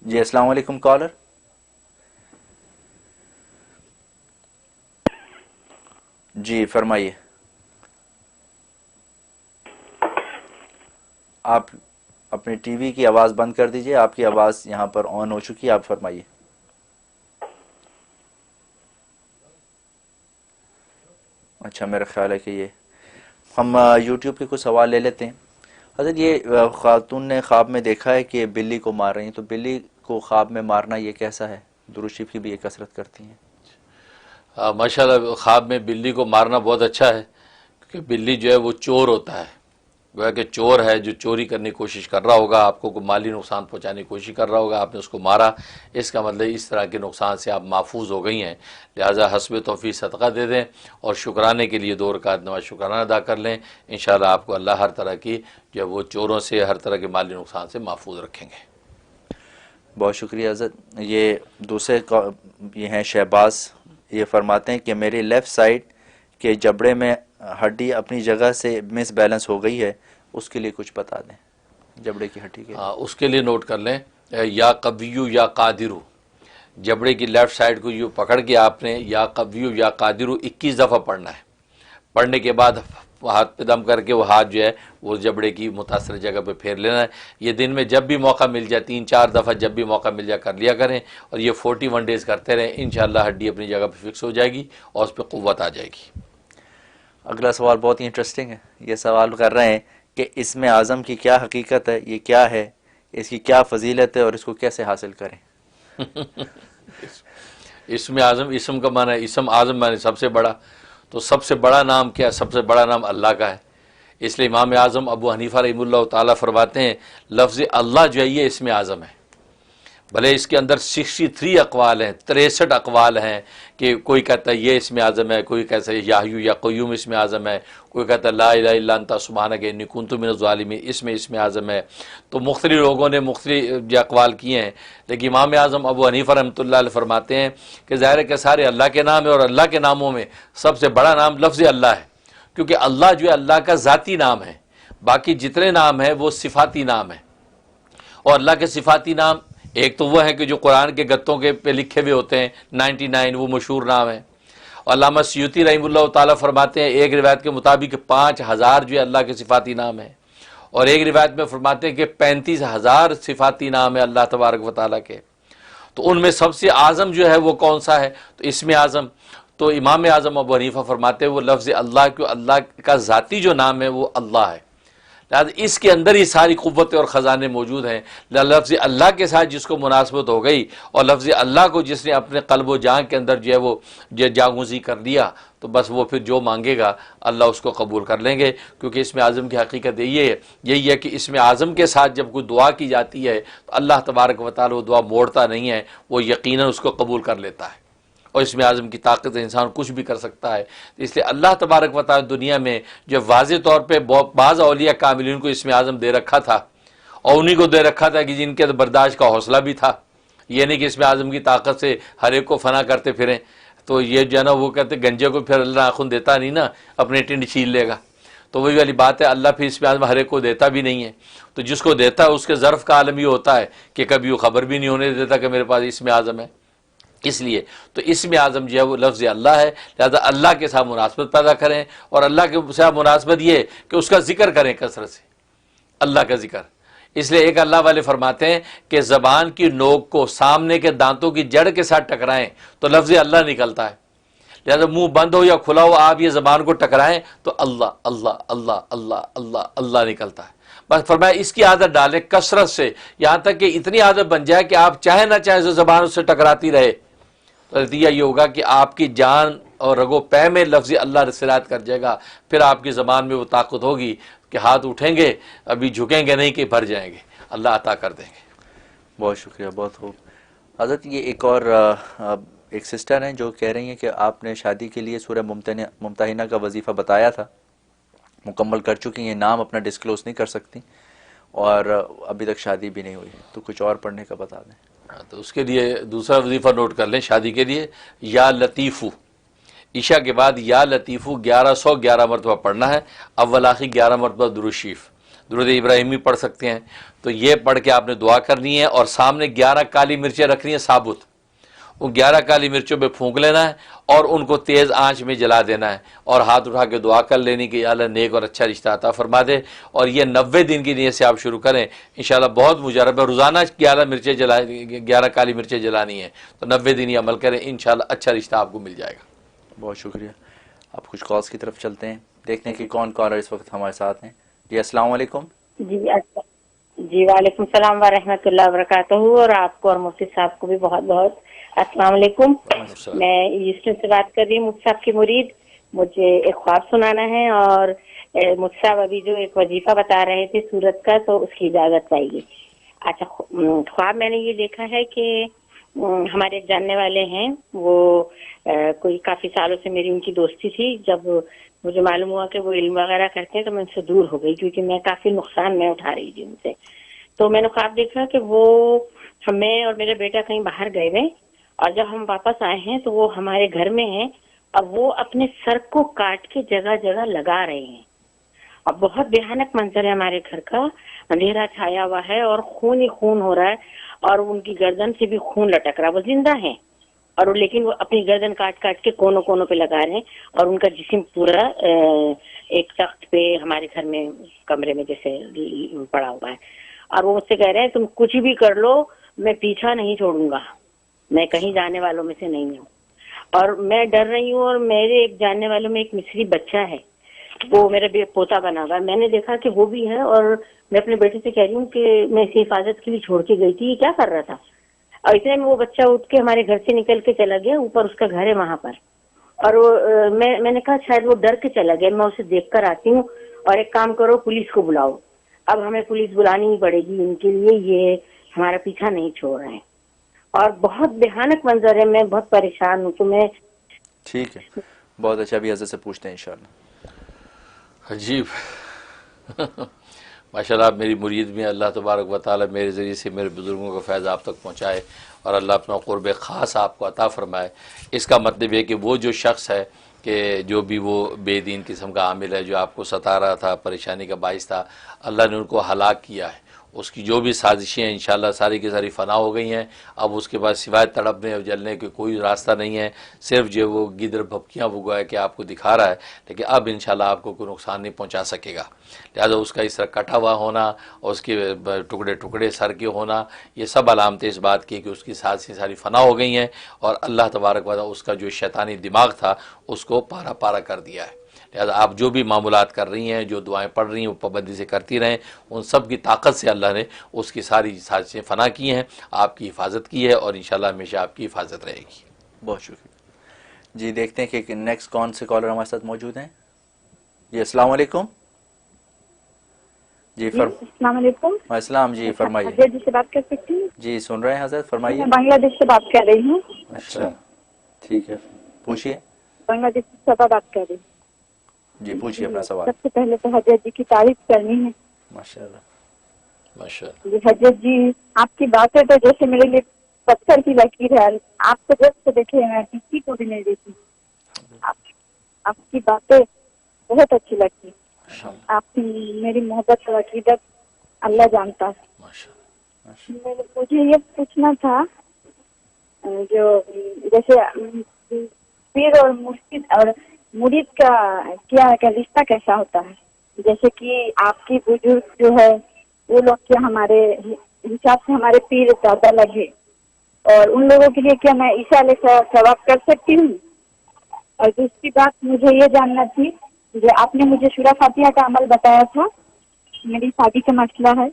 جی السلام علیکم کالر. جی فرمائیے. آپ اپنی ٹی وی کی آواز بند کر دیجئے، آپ کی آواز یہاں پر آن ہو چکی ہے، آپ فرمائیے. اچھا میرا خیال ہے کہ یہ ہم یوٹیوب کے کچھ سوال لے لیتے ہیں. حضرت یہ خاتون نے خواب میں دیکھا ہے کہ بلی کو مار رہی ہیں، تو بلی کو خواب میں مارنا یہ کیسا ہے؟ درود شریف کی بھی یہ کثرت کرتی ہیں. ماشاء اللہ خواب میں بلی کو مارنا بہت اچھا ہے، کیونکہ بلی جو ہے وہ چور ہوتا ہے، گویا کہ چور ہے جو چوری کرنے کی کوشش کر رہا ہوگا، آپ کو کوئی مالی نقصان پہنچانے کی کوشش کر رہا ہوگا، آپ نے اس کو مارا، اس کا مطلب اس طرح کے نقصان سے آپ محفوظ ہو گئی ہیں. لہٰذا حسب توفیق صدقہ دے دیں اور شکرانے کے لیے 2 رکعت نماز شکرانہ ادا کر لیں. انشاءاللہ آپ کو اللہ ہر طرح کی جو ہے وہ چوروں سے، ہر طرح کے مالی نقصان سے محفوظ رکھیں گے. بہت شکریہ حضرت. یہ دوسرے یہ ہیں شہباز، یہ فرماتے ہیں کہ میری لیفٹ سائڈ کے جبڑے میں ہڈی اپنی جگہ سے مس بیلنس ہو گئی ہے، اس کے لیے کچھ بتا دیں. جبڑے کی ہڈی کے لیے اس کے لیے نوٹ کر لیں یا قویو یا قادرو. جبڑے کی لیفٹ سائڈ کو یوں پکڑ کے آپ نے یا قویو یا قادرو 21 دفعہ پڑھنا ہے. پڑھنے کے بعد ہاتھ پہ دم کر کے وہ ہاتھ جو ہے وہ جبڑے کی متاثر جگہ پہ پھیر لینا ہے. یہ دن میں جب بھی موقع مل جائے 3-4 دفعہ جب بھی موقع مل جائے کر لیا کریں، اور یہ 41 ڈیز کرتے رہیں. انشاءاللہ ہڈی اپنی جگہ پہ فکس ہو جائے گی اور اس پہ قوت آ جائے گی. اگلا سوال بہت ہی انٹرسٹنگ ہے. یہ سوال کر رہے ہیں کہ اسم اعظم کی کیا حقیقت ہے، یہ کیا ہے، اس کی کیا فضیلت ہے اور اس کو کیسے حاصل کریں؟ اسم اعظم، اسم کا معنی ہے اسم اعظم معنی سب سے بڑا. تو سب سے بڑا نام کیا ہے؟ سب سے بڑا نام اللہ کا ہے. اس لیے امام اعظم ابو حنیفہ رحمہ اللہ تعالیٰ فرماتے ہیں لفظ اللہ جو ہے یہ اسم اعظم ہے. بھلے اس کے اندر 63 اقوال ہیں، 63 اقوال ہیں کہ کوئی کہتا ہے یہ اسم اعظم ہے، کوئی کہتا ہے یا حیو یا قیوم اسم اعظم ہے، کوئی کہتا ہے لا الہ الا انت سبحانک انی کنت من الظالمین اسم اعظم ہے. تو مختلف لوگوں نے مختلف اقوال کیے ہیں، لیکن امام اعظم ابو حنیفہ رحمۃ اللہ علیہ فرماتے ہیں کہ ظاہر ہے کہ سارے اللہ کے نام ہیں، اور اللہ کے ناموں میں سب سے بڑا نام لفظ اللہ ہے، کیونکہ اللہ جو ہے اللہ کا ذاتی نام ہے. باقی جتنے نام ہیں وہ صفاتی نام ہیں، اور اللہ کے صفاتی نام ایک تو وہ ہے کہ جو قرآن کے گتوں کے پہ لکھے ہوئے ہوتے ہیں 99، وہ مشہور نام ہے. علامہ سیوطی رحمہ اللہ تعالیٰ فرماتے ہیں ایک روایت کے مطابق 5000 جو ہے اللہ کے صفاتی نام ہیں، اور ایک روایت میں فرماتے ہیں کہ 35,000 صفاتی نام ہے اللہ تبارک و تعالیٰ کے. تو ان میں سب سے اعظم جو ہے وہ کون سا ہے؟ تو اسم اعظم. تو امام اعظم ابو حنیفہ فرماتے ہیں وہ لفظ اللہ، کہ اللہ کا ذاتی جو نام ہے وہ اللہ ہے، لہٰذا اس کے اندر ہی ساری قوتیں اور خزانے موجود ہیں. لفظ اللہ کے ساتھ جس کو مناسبت ہو گئی، اور لفظ اللہ کو جس نے اپنے قلب و جان کے اندر جو ہے وہ جاگوزی کر لیا، تو بس وہ پھر جو مانگے گا اللہ اس کو قبول کر لیں گے. کیونکہ اسم اعظم کی حقیقت یہی ہے کہ اسم اعظم کے ساتھ جب کوئی دعا کی جاتی ہے تو اللہ تبارک و تعالیٰ وہ دعا موڑتا نہیں ہے، وہ یقیناً اس کو قبول کر لیتا ہے. اور اسم اعظم کی طاقت سے انسان کچھ بھی کر سکتا ہے. اس لیے اللہ تبارک و تعالیٰ دنیا میں جو واضح طور پہ بعض اولیاء کاملین کو اسم اعظم دے رکھا تھا، اور انہی کو دے رکھا تھا کہ جن کے برداشت کا حوصلہ بھی تھا. یہ نہیں کہ اسم اعظم کی طاقت سے ہر ایک کو فنا کرتے پھریں. تو یہ جو ہے نا وہ کہتے گنجے کو پھر اللہ ناخن دیتا نہیں نا، اپنے ٹنڈ چھین لے گا. تو وہی والی بات ہے، اللہ پھر اسم اعظم ہر ایک کو دیتا بھی نہیں ہے. تو جس کو دیتا ہے اس کے ظرف کا عالم یہ ہوتا ہے کہ کبھی وہ خبر بھی نہیں ہونے دیتا کہ میرے پاس اسم اعظم ہے. اس لیے تو اسم اعظم جو ہے وہ لفظ اللہ ہے. لہذا اللہ کے ساتھ مناسبت پیدا کریں، اور اللہ کے ساتھ مناسبت یہ کہ اس کا ذکر کریں کثرت سے، اللہ کا ذکر. اس لیے ایک اللہ والے فرماتے ہیں کہ زبان کی نوک کو سامنے کے دانتوں کی جڑ کے ساتھ ٹکرائیں تو لفظ اللہ نکلتا ہے. لہذا منہ بند ہو یا کھلا ہو، آپ یہ زبان کو ٹکرائیں تو اللہ اللہ اللہ اللہ اللہ اللہ نکلتا ہے. بس فرمایا اس کی عادت ڈالیں کثرت سے، یہاں تک کہ اتنی عادت بن جائے کہ آپ چاہے نہ چاہے تو زبان اس سے ٹکراتی رہے. تو نتیجہ یہ ہوگا کہ آپ کی جان اور رگو پے میں لفظ اللہ سرایت کر جائے گا. پھر آپ کی زبان میں وہ طاقت ہوگی کہ ہاتھ اٹھیں گے، ابھی جھکیں گے نہیں کہ بھر جائیں گے، اللہ عطا کر دیں گے. بہت شکریہ، بہت خوب. حضرت یہ ایک اور ایک سسٹر ہیں جو کہہ رہی ہیں کہ آپ نے شادی کے لیے سورہ ممتحنہ کا وظیفہ بتایا تھا، مکمل کر چکی ہیں، نام اپنا ڈسکلوز نہیں کر سکتی، اور ابھی تک شادی بھی نہیں ہوئی، تو کچھ اور پڑھنے کا بتا دیں. تو اس کے لیے دوسرا وظیفہ نوٹ کر لیں شادی کے لیے، یا لطیفو. عشاء کے بعد یا لطیفو 1111 مرتبہ پڑھنا ہے، اول آخر 11 مرتبہ درود شریف. درود ابراہیمی پڑھ سکتے ہیں. تو یہ پڑھ کے آپ نے دعا کرنی ہے اور سامنے 11 کالی مرچیں رکھنی ہیں ثابت. وہ 11 کالی مرچوں پہ پھونک لینا ہے اور ان کو تیز آنچ میں جلا دینا ہے اور ہاتھ اٹھا کے دعا کر لینی کہ یا اللہ نیک اور اچھا رشتہ عطا فرما دے. اور یہ 90 دن کی نیت سے آپ شروع کریں انشاءاللہ بہت مجرب ہے. روزانہ 11 کالی مرچیں جلانی ہیں تو 90 دن یہ عمل کریں انشاءاللہ اچھا رشتہ آپ کو مل جائے گا. بہت شکریہ. آپ کچھ کالس کی طرف چلتے ہیں، دیکھتے ہیں کہ کون کالر اس وقت ہمارے ساتھ ہیں. جی السلام علیکم. جی وعلیکم السلام ورحمۃ اللہ وبرکاتہ، اور آپ کو اور مفتی صاحب کو بھی بہت بہت السلام علیکم. میں ایسٹرن سے بات کر رہی ہوں، مفتی صاحب کی مرید. مجھے ایک خواب سنانا ہے اور مفتی صاحب ابھی جو ایک وظیفہ بتا رہے تھے سورت کا، تو اس کی اجازت چاہیے. اچھا، خواب میں نے یہ دیکھا ہے کہ ہمارے ایک جاننے والے ہیں، وہ کوئی کافی سالوں سے میری ان کی دوستی تھی. جب مجھے معلوم ہوا کہ وہ علم وغیرہ کرتے ہیں تو میں ان سے دور ہو گئی، کیونکہ میں کافی نقصان میں اٹھا رہی تھی ان سے. تو میں نے خواب دیکھا کہ وہ ہمیں اور میرا بیٹا کہیں باہر گئے ہوئے، اور جب ہم واپس آئے ہیں تو وہ ہمارے گھر میں ہیں، اب وہ اپنے سر کو کاٹ کے جگہ جگہ لگا رہے ہیں. اب بہت بھیانک منظر ہے ہمارے گھر کا، اندھیرا چھایا ہوا ہے اور خون ہی خون ہو رہا ہے، اور ان کی گردن سے بھی خون لٹک رہا ہے. وہ زندہ ہیں اور لیکن وہ اپنی گردن کاٹ کاٹ کے کونوں کونوں پہ لگا رہے ہیں، اور ان کا جسم پورا ایک تخت پہ ہمارے گھر میں کمرے میں جیسے پڑا ہوا ہے. اور وہ مجھ سے کہہ رہے ہیں تم کچھ بھی کر لو، میں پیچھا نہیں چھوڑوں گا، میں کہیں جانے والوں میں سے نہیں ہوں. اور میں ڈر رہی ہوں. اور میرے ایک جاننے والوں میں ایک مصری بچہ ہے، وہ میرا پوتا بنا ہوا ہے. میں نے دیکھا کہ وہ بھی ہے، اور میں اپنے بیٹے سے کہہ رہی ہوں کہ میں اسے حفاظت کے لیے چھوڑ کے گئی تھی، یہ کیا کر رہا تھا. اور اتنے میں وہ بچہ اٹھ کے ہمارے گھر سے نکل کے چلا گیا، اوپر اس کا گھر ہے وہاں پر. اور میں نے کہا شاید وہ ڈر کے چلا گیا، میں اسے دیکھ کر آتی ہوں، اور ایک کام کرو پولیس کو بلاؤ. اب ہمیں پولیس بلانی ہی پڑے گی ان کے لیے، یہ ہمارا پیچھا نہیں چھوڑ رہے ہیں. اور بہت بھیانک منظر ہے، میں بہت پریشان ہوں. تو میں ٹھیک ہے، بہت اچھا. ابھی حضرت سے پوچھتے ہیں انشاءاللہ. عجیب. ماشاءاللہ آپ میری مرید میں، اللہ تبارک و تعالی میرے ذریعے سے میرے بزرگوں کا فیض آپ تک پہنچائے اور اللہ اپنا قرب خاص آپ کو عطا فرمائے. اس کا مطلب یہ کہ وہ جو شخص ہے کہ جو بھی وہ بے دین قسم کا عامل ہے جو آپ کو ستا رہا تھا، پریشانی کا باعث تھا، اللہ نے ان کو ہلاک کیا ہے. اس کی جو بھی سازشیں ہیں انشاءاللہ ساری کی ساری فنا ہو گئی ہیں. اب اس کے بعد سوائے تڑپنے اور جلنے کے کوئی راستہ نہیں ہے. صرف جو وہ گدر بھپکیاں وہ گویا کہ آپ کو دکھا رہا ہے، لیکن اب انشاءاللہ آپ کو کوئی نقصان نہیں پہنچا سکے گا. لہٰذا اس کا اس طرح کٹا ہوا ہونا اور اس کے ٹکڑے ٹکڑے سر کے ہونا، یہ سب علامتیں اس بات کی کہ اس کی سازشیں ساری فنا ہو گئی ہیں، اور اللہ تبارک و تعالی اس کا جو شیطانی دماغ تھا اس کو پارا پارا کر دیا ہے. لہٰذا آپ جو بھی معمولات کر رہی ہیں، جو دعائیں پڑھ رہی ہیں، وہ پابندی سے کرتی رہیں. ان سب کی طاقت سے اللہ نے اس کی ساری سازشیں فنا کی ہیں، آپ کی حفاظت کی ہے، اور انشاءاللہ ہمیشہ آپ کی حفاظت رہے گی. بہت شکریہ. جی دیکھتے ہیں کہ نیکسٹ کون سے کالر ہمارے ساتھ موجود ہیں. جی السلام علیکم. جی السلام علیکم. السلام. جی فرمائیے. حضرت جی سے بات کر سکتی ہوں؟ جی سن رہے ہیں حضرت، فرمائیے. میں بنگلہ دیش سے بات کر رہی ہوں. اچھا ٹھیک ہے، پوچھیے. بنگلہ دیش سے سبا بات کر رہی ہوں. جی پوچھیے اپنا سوال. سب سے پہلے تو حضرت جی کی تعریف کرنی ہے. ماشاء اللہ. ماشاءاللہ. جی حضرت جی، آپ کی باتیں تو جیسے میرے لیے پتھر کی لکیر ہے. آپ کو جب سے دیکھے میں کسی کو بھی نہیں دیکھی. آپ کی باتیں بہت اچھی لگتی. آپ کی میری محبت اور عقیدت اللہ جانتا ہے. مجھے یہ پوچھنا تھا، جو جیسے پیر اور مرشد اور مرید کا کیا رشتہ کیسا ہوتا ہے؟ جیسے کہ آپ کی بزرگ جو ہے وہ لوگ کیا ہمارے حساب سے ہمارے پیر زیادہ لگے، اور ان لوگوں کے لیے کیا میں عیسیٰ علیہ ثواب کر سکتی ہوں؟ اور دوسری بات مجھے یہ جاننا تھی، جو آپ نے مجھے سورہ فاتحہ کا عمل بتایا تھا، میری شادی کا مسئلہ ہے.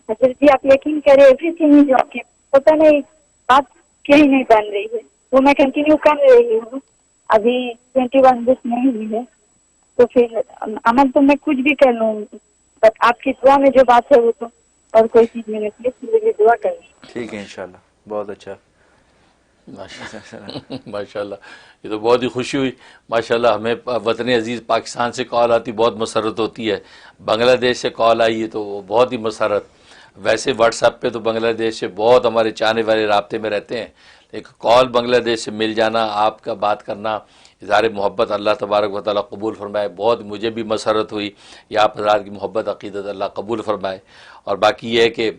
حضرت جی آپ یقین کریں ایوری تھنگ جو آپ کی پتہ نہیں بات کیا ہی نہیں بن رہی ہے، وہ میں کنٹینیو کر رہی ہوں. ابھی 21 ڈیز نہیں ہوئی ہے، تو پھر عمل تو میں کچھ بھی کر لوں، بٹ آپ کی دعا میں جو بات ہے وہ تو اور کوئی چیز نہیں ہے. پلیز مجھے دعا کریں. ٹھیک ہے انشاءاللہ. بہت اچھا. ماشاءاللہ، یہ تو بہت ہی خوشی ہوئی. ماشاءاللہ ہمیں وطن عزیز پاکستان سے کال آتی بہت مسرت ہوتی ہے. بنگلہ دیش سے کال آئی ہے تو وہ بہت ہی مسرت. ویسے واٹس ایپ پہ تو بنگلہ دیش سے بہت ہمارے چاہنے والے رابطے میں رہتے ہیں، ایک کال بنگلہ دیش سے مل جانا، آپ کا بات کرنا، اظہار محبت اللہ تبارک و تعالیٰ قبول فرمائے. بہت مجھے بھی مسرت ہوئی یہ آپ حضرات کی محبت عقیدت اللہ قبول فرمائے. اور باقی یہ ہے کہ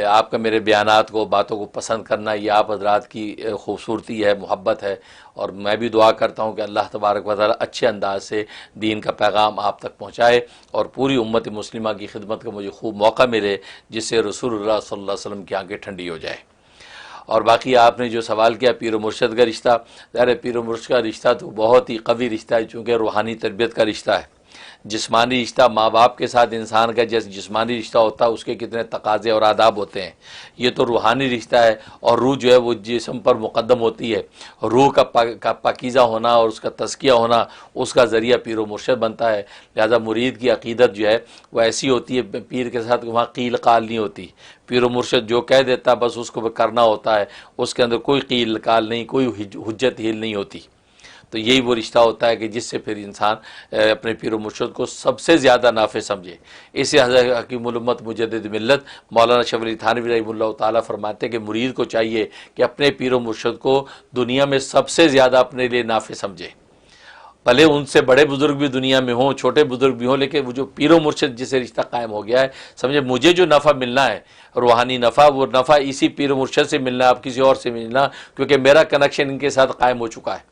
آپ کا میرے بیانات کو باتوں کو پسند کرنا یہ آپ حضرات کی خوبصورتی ہے, محبت ہے. اور میں بھی دعا کرتا ہوں کہ اللہ تبارک و تعالیٰ اچھے انداز سے دین کا پیغام آپ تک پہنچائے اور پوری امت مسلمہ کی خدمت کا مجھے خوب موقع ملے جس سے رسول اللہ صلی اللہ علیہ وسلم کی آنکھیں ٹھنڈی ہو جائے. اور باقی آپ نے جو سوال کیا پیر و مرشد کا رشتہ, ظاہر پیر و مرشد کا رشتہ تو بہت ہی قوی رشتہ ہے چونکہ روحانی تربیت کا رشتہ ہے. جسمانی رشتہ ماں باپ کے ساتھ انسان کا جیسے جسمانی رشتہ ہوتا ہے اس کے کتنے تقاضے اور آداب ہوتے ہیں, یہ تو روحانی رشتہ ہے. اور روح جو ہے وہ جسم پر مقدم ہوتی ہے. روح کا پاکیزہ ہونا اور اس کا تزکیہ ہونا اس کا ذریعہ پیر و مرشد بنتا ہے. لہذا مرید کی عقیدت جو ہے وہ ایسی ہوتی ہے, پیر کے ساتھ وہاں قیل قال نہیں ہوتی. پیر و مرشد جو کہہ دیتا بس اس کو کرنا ہوتا ہے, اس کے اندر کوئی قیل قال نہیں, کوئی حجت ہیل نہیں ہوتی. تو یہی وہ رشتہ ہوتا ہے کہ جس سے پھر انسان اپنے پیر و مرشد کو سب سے زیادہ نافع سمجھے. اسی حضرت حکیم الامت مجدد ملت مولانا شاہ ولی تھانوی رحمہ اللہ تعالیٰ فرماتے ہیں کہ مرید کو چاہیے کہ اپنے پیر و مرشد کو دنیا میں سب سے زیادہ اپنے لیے نافع سمجھے. بھلے ان سے بڑے بزرگ بھی دنیا میں ہوں, چھوٹے بزرگ بھی ہوں, لیکن وہ جو پیر و مرشد جسے رشتہ قائم ہو گیا ہے, سمجھے مجھے جو نفع ملنا ہے روحانی نفع, وہ نفع اسی پیر و مرشد سے ملنا ہے, اب کسی اور سے ملنا, کیونکہ میرا کنیکشن ان کے ساتھ قائم ہو چکا ہے.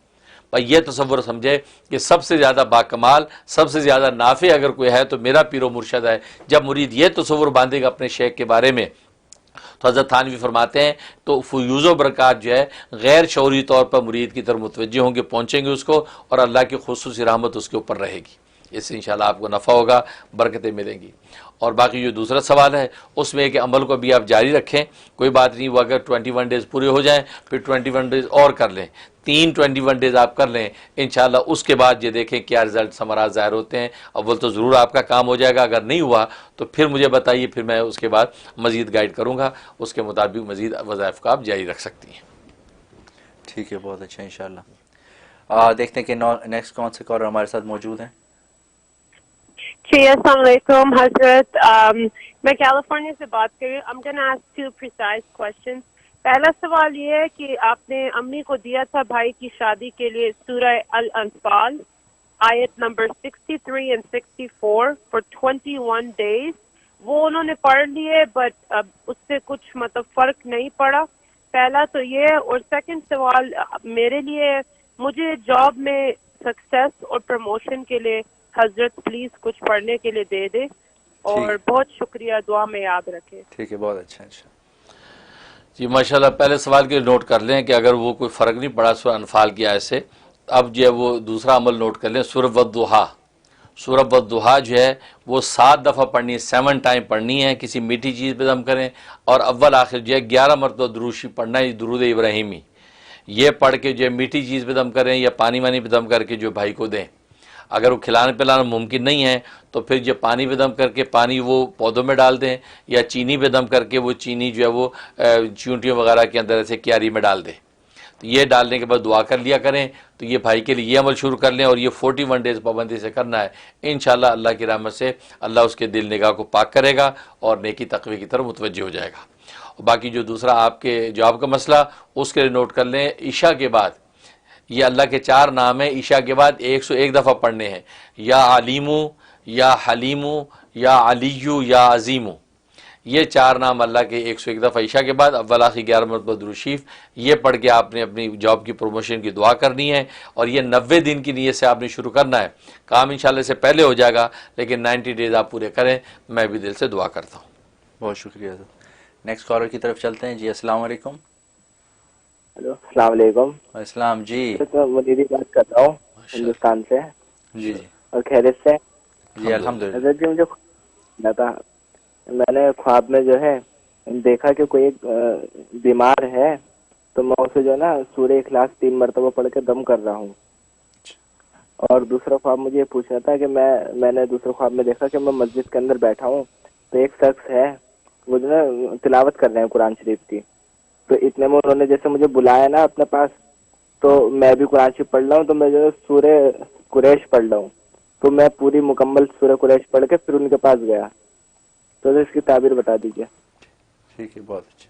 بھائی یہ تصور سمجھے کہ سب سے زیادہ باکمال سب سے زیادہ نافع اگر کوئی ہے تو میرا پیر و مرشد ہے. جب مرید یہ تصور باندھے گا اپنے شیخ کے بارے میں تو حضرت تھانوی فرماتے ہیں تو فیوز و برکات جو ہے غیر شعوری طور پر مرید کی طرف متوجہ ہوں گے, پہنچیں گے اس کو, اور اللہ کی خصوصی رحمت اس کے اوپر رہے گی. اس سے انشاءاللہ آپ کو نفع ہوگا, برکتیں ملیں گی. اور باقی جو دوسرا سوال ہے اس میں کہ عمل کو بھی آپ جاری رکھیں, کوئی بات نہیں, وہ اگر 21 ڈیز پورے ہو جائیں پھر 21 ڈیز اور کر لیں, 21 ڈیز آپ کر لیں انشاءاللہ. اس کے بعد یہ دیکھیں کیا رزلٹ ثمرات ظاہر ہوتے ہیں. اول تو ضرور آپ کا کام ہو جائے گا, اگر نہیں ہوا تو پھر مجھے بتائیے, پھر میں اس کے بعد مزید گائیڈ کروں گا, اس کے مطابق مزید وظائف کا آپ جاری رکھ سکتی ہیں. ٹھیک ہے, بہت اچھا. انشاءاللہ دیکھتے ہیں کہ نیکسٹ کون سے کالر ہمارے ساتھ موجود ہیں. جی السلام علیکم حضرت. میں کیلیفورنیا سے بات کر رہی ہوں. I'm gonna ask two precise questions. پہلا سوال یہ ہے کہ آپ نے امی کو دیا تھا بھائی کی شادی کے لیے سورہ الانفال آیت نمبر 63 and 64 for 21 days. وہ انہوں نے پڑھ لیے بٹ اس سے کچھ مطلب فرق نہیں پڑا. پہلا تو یہ. اور سیکنڈ سوال میرے لیے, مجھے جاب میں سکسیس اور پروموشن کے لیے حضرت پلیز کچھ پڑھنے کے لیے دے دے, اور بہت شکریہ, دعا میں یاد رکھے. ٹھیک ہے, بہت اچھا. جی ماشاءاللہ. پہلے سوال کے نوٹ کر لیں کہ اگر وہ کوئی فرق نہیں پڑا سورہ انفال کی آیت سے, اب جو ہے وہ دوسرا عمل نوٹ کر لیں. سورہ والضحیٰ, سورہ والضحیٰ جو ہے وہ 7 دفعہ پڑھنی ہے, 7 ٹائم پڑھنی ہے. کسی میٹھی چیز پہ دم کریں, اور اول آخر جو ہے 11 مرتبہ دروشی پڑھنا ہے, درود ابراہیمی. یہ پڑھ کے جو ہے میٹھی چیز پہ دم کریں یا پانی وانی پہ دم کر کے جو بھائی کو دیں. اگر وہ کھلانا پلانا ممکن نہیں ہے تو پھر جب پانی پہ دم کر کے پانی وہ پودوں میں ڈال دیں, یا چینی پہ دم کر کے وہ چینی جو ہے وہ چونٹیوں وغیرہ کے اندر ایسے کیاری میں ڈال دیں. تو یہ ڈالنے کے بعد دعا کر لیا کریں. تو یہ بھائی کے لیے یہ عمل شروع کر لیں, اور یہ 41 ڈیز پابندی سے کرنا ہے. انشاءاللہ اللہ کی رحمت سے اللہ اس کے دل نگاہ کو پاک کرے گا اور نیکی تقوی کی طرف متوجہ ہو جائے گا. اور باقی جو دوسرا آپ کے جواب کا مسئلہ, اس کے لیے نوٹ کر لیں. عشاء کے بعد یہ اللہ کے 4 نام ہیں, عشاء کے بعد 101 دفعہ پڑھنے ہیں. یا علیمو, یا حلیمو, یا علیو, یا عظیمو. یہ 4 نام اللہ کے 101 دفعہ عشاء کے بعد اول آخر 11 مرتبہ درود شریف. یہ پڑھ کے آپ نے اپنی جاب کی پروموشن کی دعا کرنی ہے, اور یہ 90 دن کی نیت سے آپ نے شروع کرنا ہے. کام انشاءاللہ سے پہلے ہو جائے گا, لیکن 90 ڈیز آپ پورے کریں. میں بھی دل سے دعا کرتا ہوں. بہت شکریہ. نیکسٹ کالر کی طرف چلتے ہیں. جی السلام علیکم. ہلو السلام علیکم. السلام. جی میں منیری بات کر رہا ہوں ہندوستان سے. جی اور خیریت سے؟ جی الحمدللہ. حضرت جی مجھے تھا, میں نے خواب میں جو ہے دیکھا کہ کوئی ایک بیمار ہے, تو میں اسے جو ہے نا سورہ اخلاص 3 مرتبہ پڑھ کے دم کر رہا ہوں. اور دوسرا خواب مجھے یہ پوچھنا تھا کہ میں نے دوسرے خواب میں دیکھا کہ میں مسجد کے اندر بیٹھا ہوں, تو ایک شخص ہے وہ جو ہے تلاوت کر رہے ہیں قرآن شریف کی. تو اتنے میں انہوں نے جیسے مجھے بلایا نا اپنے پاس, تو میں بھی قرآن شریف پڑھ رہا ہوں. تو میں جو ہے سورہ قریش پڑھ رہا ہوں, تو میں پوری مکمل سورہ قریش پڑھ کے پھر ان کے پاس گیا. تو اس کی تعبیر بتا دیجیے. ٹھیک ہے, بہت اچھا.